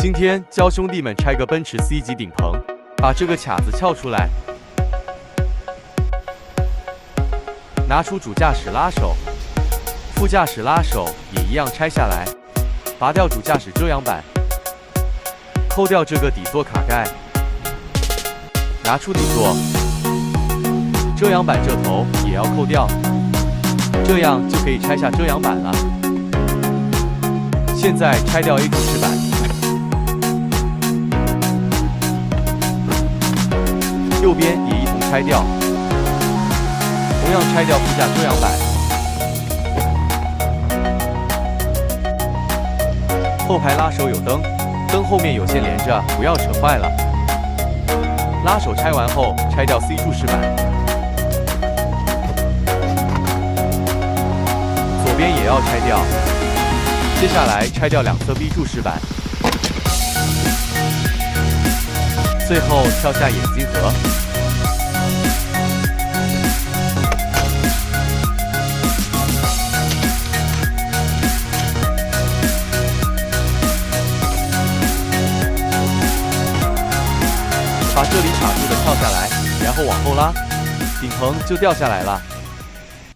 今天教兄弟们拆个奔驰 C 级顶棚，把这个卡子撬出来，拿出主驾驶拉手，副驾驶拉手也一样拆下来，拔掉主驾驶遮阳板，扣掉这个底座卡盖，拿出底座，遮阳板这头也要扣掉，这样就可以拆下遮阳板了。现在拆掉 A 柱饰板，右边也一同拆掉，同样拆掉副驾遮阳板。后排拉手有灯，灯后面有线连着，不要扯坏了。拉手拆完后，拆掉 C 柱饰板，左边也要拆掉。接下来拆掉两侧 B 柱饰板，最后撬下眼镜盒。把这里卡住的撬下来，然后往后拉，顶棚就掉下来了。